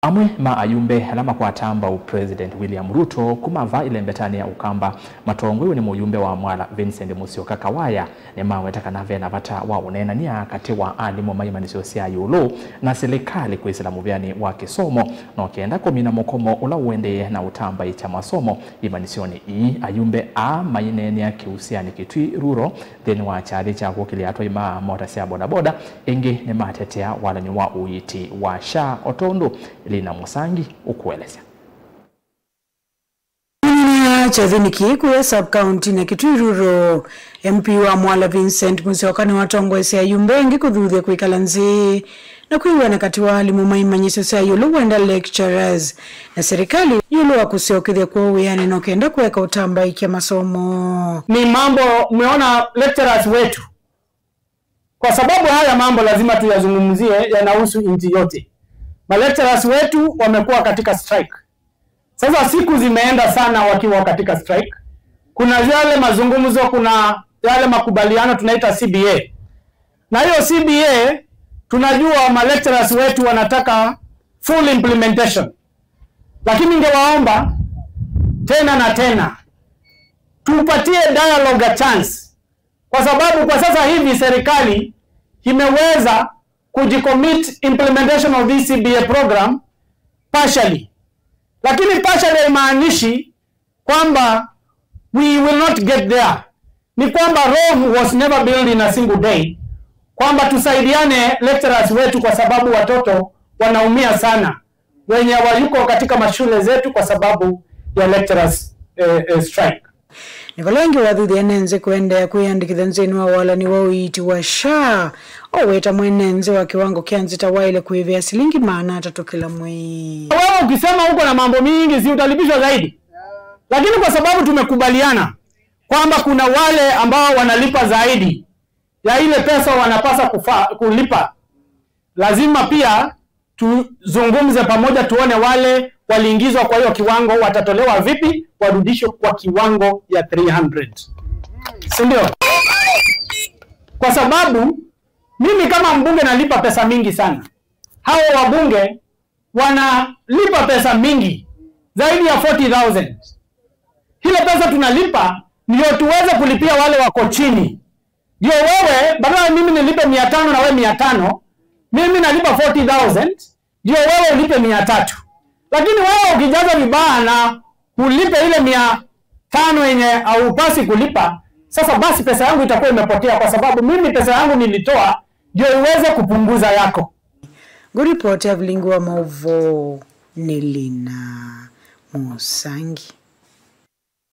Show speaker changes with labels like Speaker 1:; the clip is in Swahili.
Speaker 1: Amwe ma ayumbe alama kwa tamba President William Ruto kumava ile mbetani ya ukamba matongwe ni muyumbe wa Mwala Vincent Musyoka Kawaya ni mawe takanave na bata wa unena ni akati wa alimo mayimanisyo sia yulo na serikali kuisila muvyani wa kisomo na wakienda kumina mokomo ula uende na utamba icha masomo imanisioni ayumbe mayineni ya kiusiani kitui ruro then wa chali cha kukili ato ima motasia boda boda ingi ni matetea wala nyuma uiti wa sha otondo Lina Musangi ukueleza.
Speaker 2: Chavini kuya sub-county na Kitui Rural MP wa Mwala Vincent Musyoka ni watongo ese ayumbengi kudhudhe kuikalanzi na kuiwa na kati wa alimu maimanyiso sa yulu wenda lecturers na serikali yulu wa kusiokidhe kwa uyani na kenda kuweka utamba ikia masomo.
Speaker 3: Ni mambo umeona lecturers wetu. Kwa sababu haya mambo lazima tuyazungumzie yanahusu nchi yote. Lecturers wetu wamekuwa katika strike. Sasa siku zimeenda sana wakiwa katika strike. Kuna yale mazungumzo, kuna yale makubaliano tunaita CBA. Na hiyo CBA tunajua lecturers wetu wanataka full implementation. Lakini ningewaomba tena na tena tupatie dialogue a chance. Kwa sababu kwa sasa hivi serikali imeweza kujicommit implementation of this CBA program partially. Lakini partially haimaanishi kwamba we will not get there. Ni kwamba Rome was never built in a single day. Kwamba tusaidiane lecturers wetu kwa sababu watoto wanaumia sana wenye wayuko katika mashule zetu kwa sababu ya lecturers strike.
Speaker 2: Nivalengi wadhudhi enenze kuende kuyandikitha nzeni wa wala ni wawiti wa sha oweta mwenenze wa kiwango kianzita waile kuhivya silingi maana atato kila mwei.
Speaker 3: Wewe ukisema huko na mambo mingi si utalipishwa zaidi. Lakini kwa sababu tumekubaliana kwamba kuna wale ambao wanalipa zaidi ya ile pesa wanapasa kulipa, lazima pia tuzungumze pamoja tuone wale waliingizwa kwa hiyo kiwango watatolewa vipi, warudishwe kwa kiwango ya 300. Sindio? Kwa sababu mimi kama mbunge nalipa pesa mingi sana. Hao wabunge wanalipa pesa mingi zaidi ya 40,000. Hile pesa tunalipa ndio tuweze kulipia wale wako chini. Ndio wewe badala mimi nilipe 500 na wewe 500, mimi nalipa 40,000, ndio wewe ulipe 300. Lakini wewe ukijaza vibaya na ulipe ile 500 yenye au pasi kulipa, sasa basi pesa yangu itakuwa imepotea kwa sababu mimi pesa yangu nilitoa ndio iweze kupunguza yako.
Speaker 2: Good report ya Vlingu wa Mauvo Nelina Musangi.